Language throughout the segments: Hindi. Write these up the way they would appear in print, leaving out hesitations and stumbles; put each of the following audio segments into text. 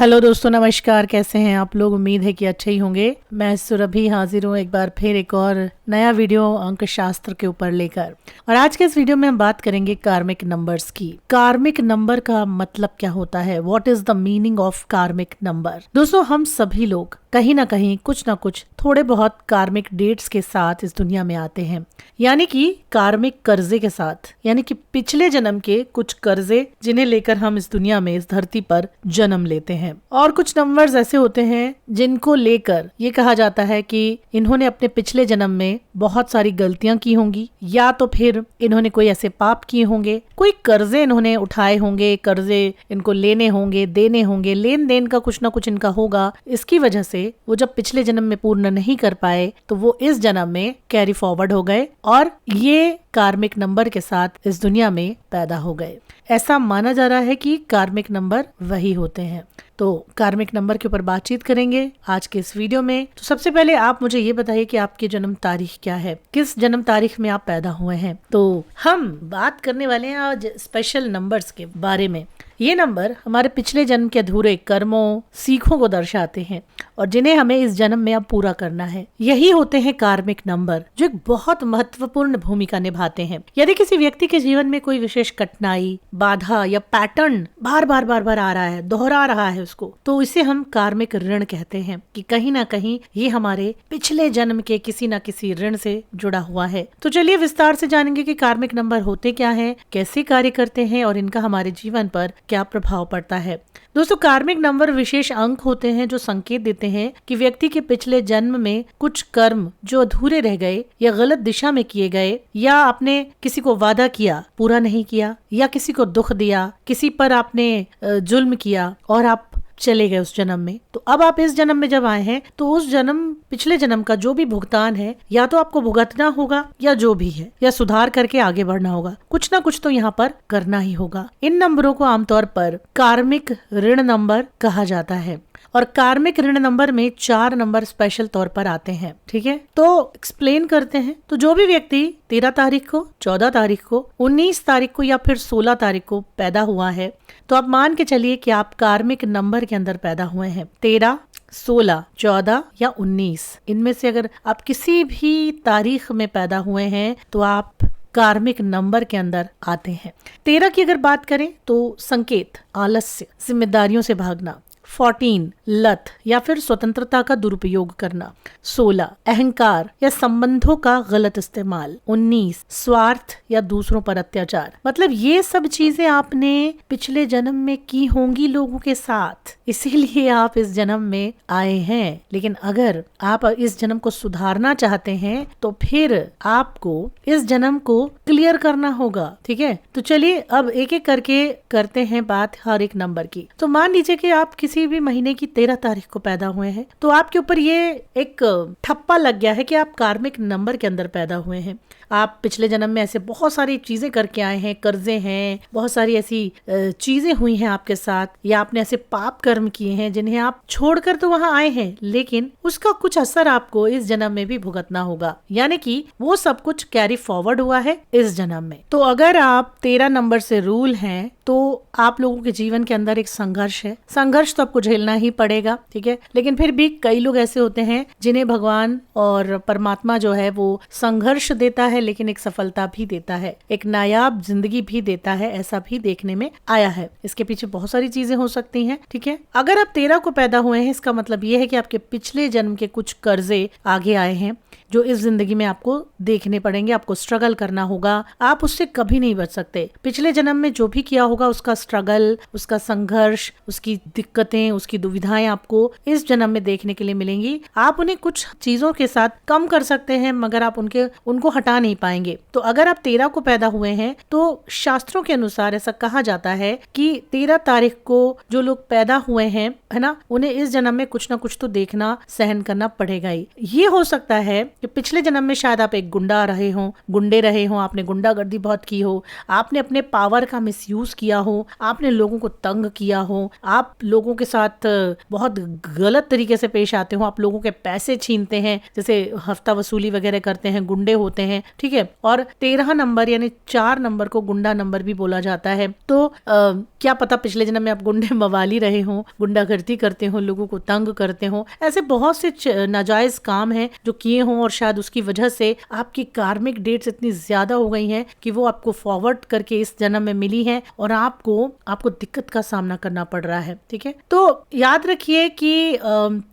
हेलो दोस्तों, नमस्कार। कैसे हैं आप लोग? उम्मीद है कि अच्छे ही होंगे। मैं सुरभि हाजिर हूँ एक बार फिर एक और नया वीडियो अंक शास्त्र के ऊपर लेकर। और आज के इस वीडियो में हम बात करेंगे कार्मिक नंबर्स की। कार्मिक नंबर का मतलब क्या होता है? What is the meaning of कार्मिक नंबर? दोस्तों, हम सभी लोग कहीं ना कहीं कुछ ना कुछ थोड़े बहुत कार्मिक डेट्स के साथ इस दुनिया में आते हैं, यानी कि कार्मिक कर्जे के साथ, यानी कि पिछले जन्म के कुछ कर्जे जिन्हें लेकर हम इस दुनिया में, इस धरती पर जन्म लेते हैं। और कुछ नंबर्स ऐसे होते हैं जिनको लेकर ये कहा जाता है कि इन्होंने अपने पिछले जन्म में बहुत सारी गलतियां की होंगी, या तो फिर इन्होंने कोई ऐसे पाप किए होंगे, कोई कर्जे इन्होंने उठाए होंगे, कर्जे इनको लेने होंगे, देने होंगे, लेन देन का कुछ ना कुछ इनका होगा। इसकी वजह से वो जब पिछले जन्म में पूर्ण नहीं कर पाए तो वो इस जन्म में कैरी फॉरवर्ड हो गए और ये कार्मिक नंबर के साथ इस दुनिया में पैदा हो गए। ऐसा माना जा रहा है कि कार्मिक नंबर वही होते हैं। तो कार्मिक नंबर के ऊपर बातचीत करेंगे आज के इस वीडियो में। तो सबसे पहले आप मुझे ये बताइए कि आपकी जन्म तारीख क्या है, किस जन्म तारीख में आप पैदा हुए हैं। तो हम बात करने वाले हैं आज स्पेशल नंबर्स के बारे में। ये नंबर हमारे पिछले जन्म के अधूरे कर्मों, सीखों को दर्शाते हैं और जिन्हें हमें इस जन्म में अब पूरा करना है। यही होते हैं कार्मिक नंबर, जो एक बहुत महत्वपूर्ण भूमिका निभाते हैं। यदि किसी व्यक्ति के जीवन में कोई विशेष कठिनाई, बाधा या पैटर्न बार बार आ रहा है, दोहरा रहा है उसको, तो इसे हम कार्मिक ऋण कहते हैं कि कहीं ना कहीं ये हमारे पिछले जन्म के किसी न किसी ऋण से जुड़ा हुआ है। तो चलिए विस्तार से जानेंगे कि कार्मिक नंबर होते क्या हैं, कैसे कार्य करते हैं और इनका हमारे जीवन पर क्या प्रभाव पड़ता है। दोस्तों, कार्मिक नंबर विशेष अंक होते हैं जो संकेत देते हैं कि व्यक्ति के पिछले जन्म में कुछ कर्म जो अधूरे रह गए या गलत दिशा में किए गए, या आपने किसी को वादा किया पूरा नहीं किया, या किसी को दुख दिया, किसी पर आपने जुल्म किया और आप चले गए उस जन्म में। तो अब आप इस जन्म में जब आए हैं तो उस जन्म, पिछले जन्म का जो भी भुगतान है, या तो आपको भुगतना होगा या जो भी है, या सुधार करके आगे बढ़ना होगा। कुछ ना कुछ तो यहाँ पर करना ही होगा। इन नंबरों को आमतौर पर कार्मिक ऋण नंबर कहा जाता है और कार्मिक ऋण नंबर में 4 नंबर स्पेशल तौर पर आते हैं। ठीक है, तो एक्सप्लेन करते हैं। तो जो भी व्यक्ति 13 तारीख को, 14 तारीख को, 19 तारीख को या फिर 16 तारीख को पैदा हुआ है, तो आप मान के चलिए कि आप कार्मिक नंबर के अंदर पैदा हुए हैं। 13, 16, 14 या 19, इनमें से अगर आप किसी भी तारीख में पैदा हुए हैं तो आप कार्मिक नंबर के अंदर आते हैं। 13 की अगर बात करें तो संकेत आलस्य, जिम्मेदारियों से भागना। 14 लत या फिर स्वतंत्रता का दुरुपयोग करना। 16 अहंकार या संबंधों का गलत इस्तेमाल। 19 स्वार्थ या दूसरों पर अत्याचार। मतलब ये सब चीजें आपने पिछले जन्म में की होंगी लोगों के साथ, इसीलिए आप इस जन्म में आए हैं। लेकिन अगर आप इस जन्म को सुधारना चाहते हैं तो फिर आपको इस जन्म को क्लियर करना होगा। ठीक है, तो चलिए अब एक एक करके करते हैं बात हर एक नंबर की। तो मान लीजिए कि आप किसी भी महीने की 13 तारीख को पैदा हुए हैं, तो आपके ऊपर ये एक ठप्पा लग गया है कि आप कार्मिक नंबर के अंदर पैदा हुए हैं। आप पिछले जन्म में ऐसे बहुत सारी चीजें करके आए हैं, कर्जे हैं, बहुत सारी ऐसी चीजें हुई हैं आपके साथ, या आपने ऐसे पाप कर्म किए हैं जिन्हें आप छोड़कर तो वहां आए हैं, लेकिन उसका कुछ असर आपको इस जन्म में भी भुगतना होगा। यानी कि वो सब कुछ कैरी फॉरवर्ड हुआ है इस जन्म में। तो अगर आप 13 नंबर से रूल हैं तो आप लोगों के जीवन के अंदर एक संघर्ष है। संघर्ष तो आपको झेलना ही पड़ेगा। ठीक है, लेकिन फिर भी कई लोग ऐसे होते हैं जिन्हें भगवान और परमात्मा जो है वो संघर्ष देता है, लेकिन एक सफलता भी देता है, एक नायाब जिंदगी भी देता है। ऐसा भी देखने में आया है। इसके पीछे बहुत सारी चीजें हो सकती हैं। ठीक है, अगर आप 13 को पैदा हुए हैं, इसका मतलब ये है कि आपके पिछले जन्म के कुछ कर्जे आगे आए हैं जो इस जिंदगी में आपको देखने पड़ेंगे, आपको स्ट्रगल करना होगा। आप उससे कभी नहीं बच सकते। पिछले जन्म में जो भी किया होगा उसका स्ट्रगल, उसका संघर्ष, उसकी दिक्कतें, उसकी दुविधाएं आपको इस जन्म में देखने के लिए मिलेंगी। आप उन्हें कुछ चीजों के साथ कम कर सकते हैं, मगर आप उनको हटा नहीं पाएंगे। तो अगर आप 13 को पैदा हुए हैं तो शास्त्रों के अनुसार ऐसा कहा जाता है कि 13 तारीख को जो लोग पैदा हुए हैं, है ना, उन्हें इस जन्म में कुछ ना कुछ तो देखना, सहन करना पड़ेगा ही। ये हो सकता है कि पिछले जन्म में शायद आप एक गुंडा रहे हो, गुंडे रहे हो, आपने गुंडागर्दी बहुत की हो, आपने अपने पावर का मिसयूज किया हो, आपने लोगों को तंग किया हो, आप लोगों के साथ बहुत गलत तरीके से पेश आते हो, आप लोगों के पैसे छीनते हैं, जैसे हफ्ता वसूली वगैरह करते हैं, गुंडे होते हैं, ठीक है। और 13 नंबर यानी 4 नंबर को गुंडा नंबर भी बोला जाता है। तो क्या पता पिछले जन्म में आप गुंडे मवाली रहे हो, गुंडागर्दी करते हो, लोगों को तंग करते हो, ऐसे बहुत से नाजायज काम हैं जो किए हों और शायद उसकी वजह से आपकी कार्मिक डेट्स इतनी ज्यादा हो गई हैं कि वो आपको फॉरवर्ड करके इस जन्म में मिली है और आपको दिक्कत का सामना करना पड़ रहा है, ठीक है। तो याद रखिए कि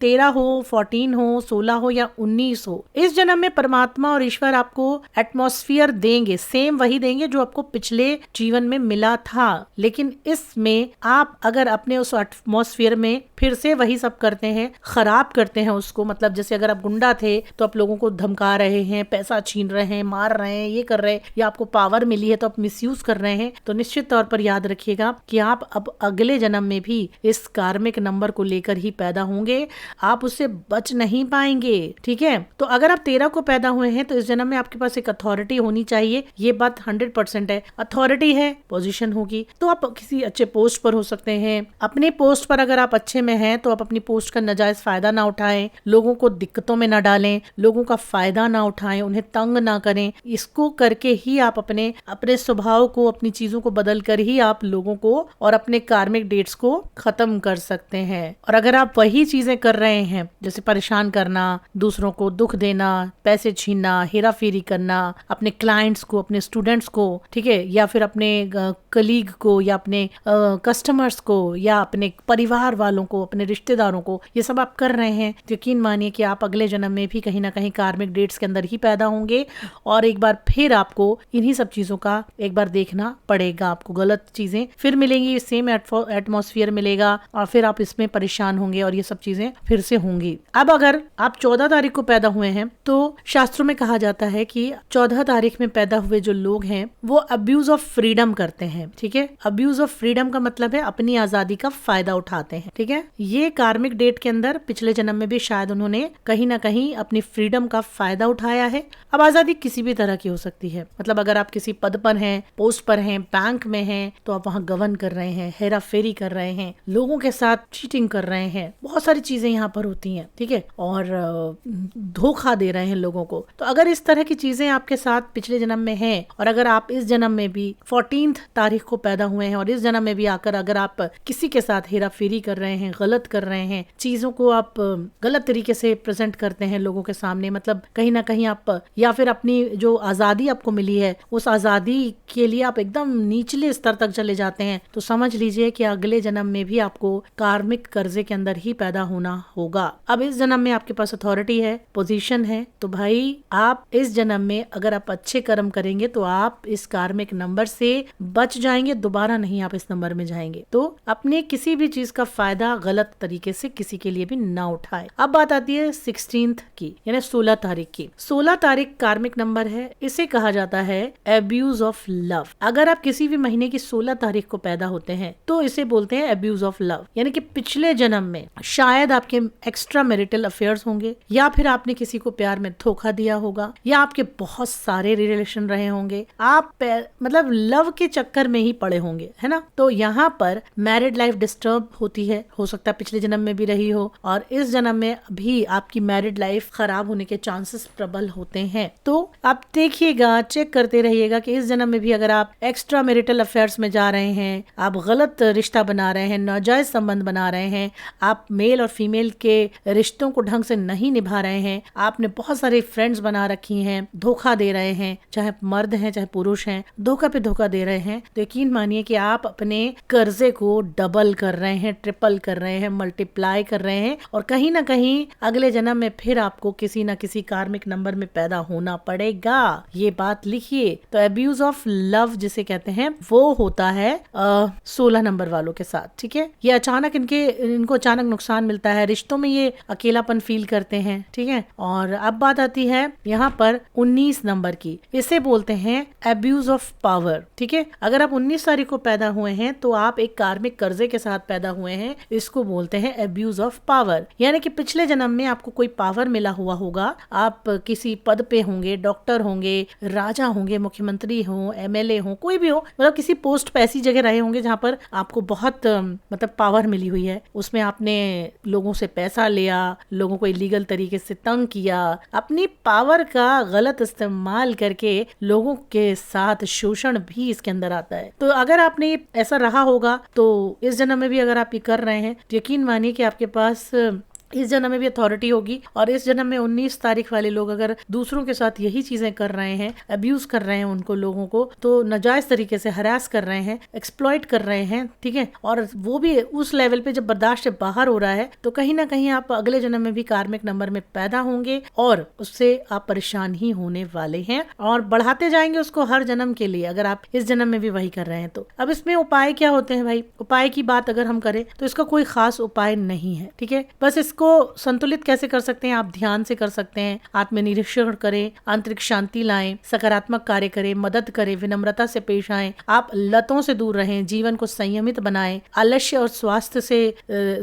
13 हो, 14 हो, 16 हो या 19 हो, इस जन्म में परमात्मा और ईश्वर आपको एटमॉस्फेयर देंगे, सेम वही देंगे जो आपको पिछले जीवन में मिला था, लेकिन इसमें आप अगर अपने उस एटमॉस्फेयर में फिर से वही सब करते हैं, खराब करते हैं उसको, मतलब जैसे अगर आप गुंडा थे तो आप लोगों को धमका रहे हैं, पैसा छीन रहे हैं, मार रहे हैं, ये कर रहे हैं, या आपको पावर मिली है तो आप मिसयूज कर रहे हैं, तो निश्चित तौर पर याद रखिएगा कि आप अब अगले जन्म में भी इस कार्मिक नंबर को लेकर ही पैदा होंगे, आप उससे बच नहीं पाएंगे, ठीक है। तो अगर आप 13 को पैदा हुए हैं तो इस जन्म में आपके पास एक अथॉरिटी होनी चाहिए, ये बात 100% है। अथॉरिटी है, पोजीशन होगी, तो आप किसी अच्छे पोस्ट पर हो सकते हैं। अपने पोस्ट पर अगर आप अच्छे में हैं तो आप अपनी पोस्ट का नाजायज फायदा ना उठाएं, लोगों को दिक्कतों में ना डालें, लोगों का फायदा ना उठाएं, उन्हें तंग ना करें। इसको करके ही आप अपने स्वभाव को, अपनी चीजों को बदल कर ही आप लोगों को और अपने कार्मिक डेट्स को खत्म कर सकते हैं। और अगर आप वही चीजें कर रहे हैं, जैसे परेशान करना, दूसरों को दुख देना, पैसे छीनना, हेरा फेरी करना, अपने क्लाइंट्स को, अपने स्टूडेंट्स को, ठीक है, या फिर अपने कलीग को, या अपने कस्टमर्स को, या अपने परिवार वालों को, अपने रिश्तेदारों को, ये सब आप कर रहे हैं, तो यकीन मानिए कि आप अगले जन्म में भी कहीं ना कहीं कार्मिक डेट्स के अंदर ही पैदा होंगे और एक बार फिर आपको इन्हीं सब चीजों का एक बार देखना पड़ेगा। आपको गलत चीजें फिर मिलेंगी, सेम एटमॉस्फेयर मिलेगा और फिर आप इसमें परेशान होंगे और ये सब चीजें फिर से होंगी। अब अगर आप 14 तारीख को पैदा हुए हैं तो शास्त्रों में कहा जाता है कि 14 तारीख में पैदा हुए जो लोग हैं वो अब्यूज ऑफ फ्रीडम करते हैं, ठीक है। अब्यूज ऑफ फ्रीडम का मतलब है अपनी आजादी का फायदा उठाते हैं, ठीक है। ये कार्मिक डेट के अंदर पिछले जन्म में भी शायद उन्होंने कहीं ना कहीं अपनी फ्रीडम का फायदा उठाया है। अब आजादी किसी भी तरह की हो सकती है, मतलब अगर आप किसी पद पर हैं, पोस्ट पर हैं, बैंक में हैं, तो आप वहाँ गवर्न कर रहे हैं, हेरा फेरी कर रहे हैं, लोगों के साथ चीटिंग कर रहे हैं, बहुत सारी चीजें यहाँ पर होती हैं, ठीक है, और धोखा दे रहे हैं लोगों को। तो अगर इस तरह की चीजें आपके साथ पिछले जन्म में हैं और अगर आप इस जन्म में भी 14 तारीख को पैदा हुए हैं और इस जन्म में भी आकर अगर आप किसी के साथ हेरा फेरी कर रहे हैं, गलत कर रहे हैं, चीजों को आप गलत तरीके से प्रेजेंट करते हैं लोगों के सामने, मतलब कहीं ना कहीं आप, या फिर अपनी जो आजादी आपको मिली है उस आजादी के लिए आप एकदम निचले स्तर तक चले जाते हैं, तो समझ लीजिए कि अगले जन्म में भी आपको कार्मिक कर्जे के अंदर ही पैदा होना होगा। अब इस जन्म में आपके पास अथॉरिटी है, पोजीशन है, तो भाई आप इस जन्म में अगर आप अच्छे कर्म करेंगे तो आप इस कार्मिक नंबर से बच जाएंगे, दोबारा नहीं आप इस नंबर में जाएंगे। तो अपने किसी भी चीज का फायदा गलत तरीके से किसी के लिए भी ना उठाए। अब बात आती है 16th की, यानी 16 तारीख की। 16 तारीख कार्मिक नंबर है, इसे कहा जाता है एब्यूज ऑफ लव। अगर आप किसी भी महीने की 16 तारीख को पैदा होते हैं तो इसे बोलते हैं एब्यूज ऑफ लव, यानी कि पिछले जन्म में शायद आपके एक्स्ट्रा मैरिटल अफेयर्स होंगे, या फिर आपने किसी को प्यार में धोखा दिया होगा, या आपके बहुत सारे रिलेशन रहे होंगे, आप मतलब लव के चक्कर में ही पड़े होंगे, है ना। तो यहाँ पर मैरिड लाइफ डिस्टर्ब होती है, हो सकता है पिछले जन्म में भी रही हो और इस जन्म में भी आपकी मैरिड लाइफ खराब होने के चांसेस प्रबल होते हैं। तो आप देखिएगा, चेक करते रहिएगा कि इस जन्म में भी अगर आप एक्स्ट्रा मैरिटल अफेयर्स में जा रहे हैं, आप गलत रिश्ता बना रहे हैं, नाजायज संबंध बना रहे हैं, आप मेल और फीमेल के रिश्तों को ढंग से नहीं निभा रहे हैं, आपने बहुत सारे फ्रेंड्स बना रखी हैं, धोखा दे रहे हैं, चाहे मर्द हैं चाहे पुरुष हैं, धोखा पे धोखा दे रहे हैं, तो यकीन मानिए कि आप अपने कर्जे को डबल कर रहे हैं, ट्रिपल कर रहे हैं, मल्टीप्लाई कर रहे हैं और कहीं ना कहीं अगले जन्म में फिर आपको किसी ना किसी कार्मिक नंबर में पैदा होना पड़ेगा। ये बात लिखिए। तो एब्यूज ऑफ लव जिसे कहते हैं वो होता है 16 नंबर वालों के साथ, ठीक है। ये अचानक इनको अचानक नुकसान मिलता है, रिश्तों में ये अकेलापन फील करते हैं, ठीक है। और अब बात आती है यहाँ पर 19 नंबर की, इसे बोलते हैं एब्यूज ऑफ पावर, ठीक है। अगर आप 19 तारीख को पैदा हुए हैं तो आप एक कार्मिक कर्जे के साथ पैदा हुए हैं। इसको बोलते हैं एब्यूज ऑफ पावर, यानी कि पिछले जन्म में आपको कोई पावर मिला हुआ होगा, आप किसी पद पे होंगे, डॉक्टर होंगे, राजा होंगे, मुख्यमंत्री हो, एमएलए हो, कोई भी हो, मतलब किसी पोस्ट पे ऐसी जगह रहे होंगे जहाँ पर आपको बहुत मतलब पावर मिली हुई है। उसमें आपने लोगों से पैसा लिया, लोगों को इलीगल तरीके से तंग किया, अपनी पावर का गलत इस्तेमाल करके लोगों के साथ शोषण भी इसके अंदर आता है। तो अगर आपने ऐसा रहा होगा तो इस जन्म में भी अगर आप ये कर रहे हैं तो यकीन मानिए कि आपके पास इस जन्म में भी अथॉरिटी होगी। और इस जन्म में 19 तारीख वाले लोग अगर दूसरों के साथ यही चीजें कर रहे हैं, अब्यूज कर रहे हैं उनको, लोगों को तो नाजायज तरीके से हरास कर रहे हैं, एक्सप्लॉइट कर रहे हैं, ठीक है, और वो भी उस लेवल पे जब बर्दाश्त से बाहर हो रहा है, तो कहीं ना कहीं आप अगले जन्म में भी कार्मिक नंबर में पैदा होंगे और उससे आप परेशान ही होने वाले हैं और बढ़ाते जाएंगे उसको हर जन्म के लिए, अगर आप इस जन्म में भी वही कर रहे हैं तो। अब इसमें उपाय क्या होते हैं भाई? उपाय की बात अगर हम करें तो इसका कोई खास उपाय नहीं है, ठीक है। बस इसको संतुलित कैसे कर सकते हैं? आप ध्यान से कर सकते हैं, आत्मनिरीक्षण करें, आंतरिक शांति लाएं, सकारात्मक कार्य करें, मदद करें, विनम्रता से पेश आएं, आप लतों से दूर रहें, जीवन को संयमित बनाएं, आलस्य और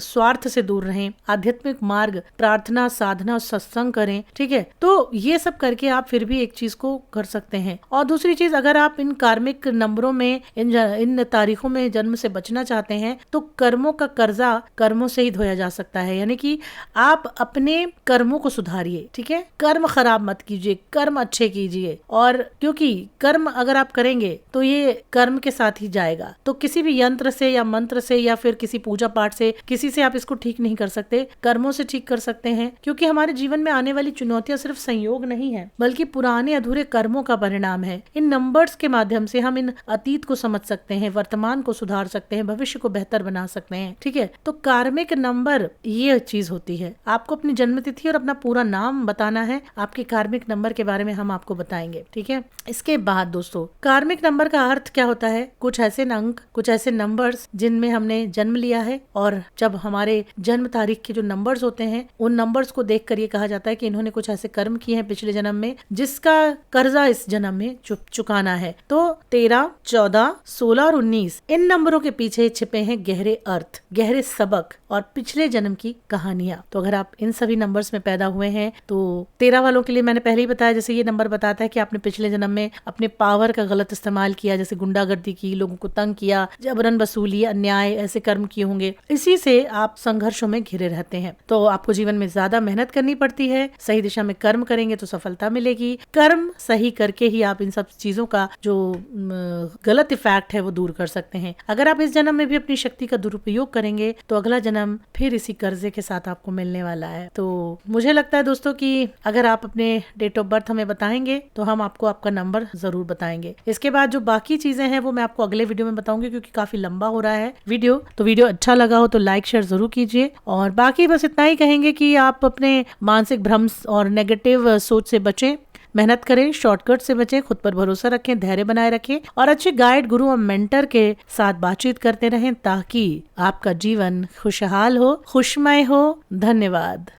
स्वार्थ से दूर रहें, आध्यात्मिक मार्ग, प्रार्थना, साधना और सत्संग करें, ठीक है। तो ये सब करके आप फिर भी एक चीज को कर सकते हैं। और दूसरी चीज, अगर आप इन कार्मिक नंबरों में, इन तारीखों में जन्म से बचना चाहते हैं तो कर्मों का कर्जा कर्मों से ही धोया जा सकता है, यानी कि आप अपने कर्मों को सुधारिए, ठीक है। कर्म खराब मत कीजिए, कर्म अच्छे कीजिए। और क्योंकि कर्म अगर आप करेंगे तो ये कर्म के साथ ही जाएगा, तो किसी भी यंत्र से या मंत्र से या फिर किसी पूजा पाठ से, किसी से आप इसको ठीक नहीं कर सकते, कर्मों से ठीक कर सकते हैं। क्योंकि हमारे जीवन में आने वाली चुनौतियां सिर्फ संयोग नहीं है, बल्कि पुराने अधूरे कर्मों का परिणाम है। इन नंबर्स के माध्यम से हम इन अतीत को समझ सकते हैं, वर्तमान को सुधार सकते हैं, भविष्य को बेहतर बना सकते हैं, ठीक है। तो कार्मिक नंबर ये चीज होती है। आपको अपनी जन्म तिथि और अपना पूरा नाम बताना है, आपके कार्मिक नंबर के बारे में हम आपको बताएंगे, ठीक है। इसके बाद दोस्तों, कार्मिक नंबर का अर्थ क्या होता है? कुछ ऐसे अंक, कुछ ऐसे नंबर्स जिनमें हमने जन्म लिया है, और जब हमारे जन्म तारीख के जो नंबर्स होते हैं उन नंबर्स को देख कर ये कहा जाता है कि इन्होंने कुछ ऐसे कर्म किए हैं पिछले जन्म में जिसका कर्जा इस जन्म में चुकाना है। तो 13, 14, 16 और 19 इन नंबरों के पीछे छिपे हैं गहरे अर्थ, गहरे सबक और पिछले जन्म की कहानियां। तो अगर आप इन सभी नंबर्स में पैदा हुए हैं तो 13 वालों के लिए मैंने पहले ही बताया, जैसे ये नंबर बताता है कि आपने पिछले जन्म में अपने पावर का गलत इस्तेमाल किया, जैसे गुंडागर्दी की, लोगों को तंग किया, जबरन वसूली, अन्याय, ऐसे कर्म किए होंगे। इसी से आप संघर्षों में घिरे रहते हैं। तो आपको जीवन में ज्यादा मेहनत करनी पड़ती है। सही दिशा में कर्म करेंगे तो सफलता मिलेगी। कर्म सही करके ही आप इन सब चीजों का जो गलत इफेक्ट है वो दूर कर सकते हैं। अगर आप इस जन्म में भी अपनी शक्ति का दुरुपयोग करेंगे तो अगला जन्म फिर इसी कर्जे के साथ आपको मिलने वाला है। तो मुझे लगता है दोस्तों कि अगर आप अपने डेट ऑफ बर्थ हमें बताएंगे तो हम आपको आपका नंबर जरूर बताएंगे। इसके बाद जो बाकी चीजें हैं वो मैं आपको अगले वीडियो में बताऊंगी, क्योंकि काफी लंबा हो रहा है वीडियो। तो वीडियो अच्छा लगा हो तो लाइक शेयर जरूर कीजिए। और बाकी बस इतना ही कहेंगे कि आप अपने मानसिक भ्रम और नेगेटिव सोच से बचें, मेहनत करें, शॉर्टकट से बचें, खुद पर भरोसा रखें, धैर्य बनाए रखें और अच्छे गाइड, गुरु और मेंटर के साथ बातचीत करते रहें ताकि आपका जीवन खुशहाल हो, खुशमय हो। धन्यवाद।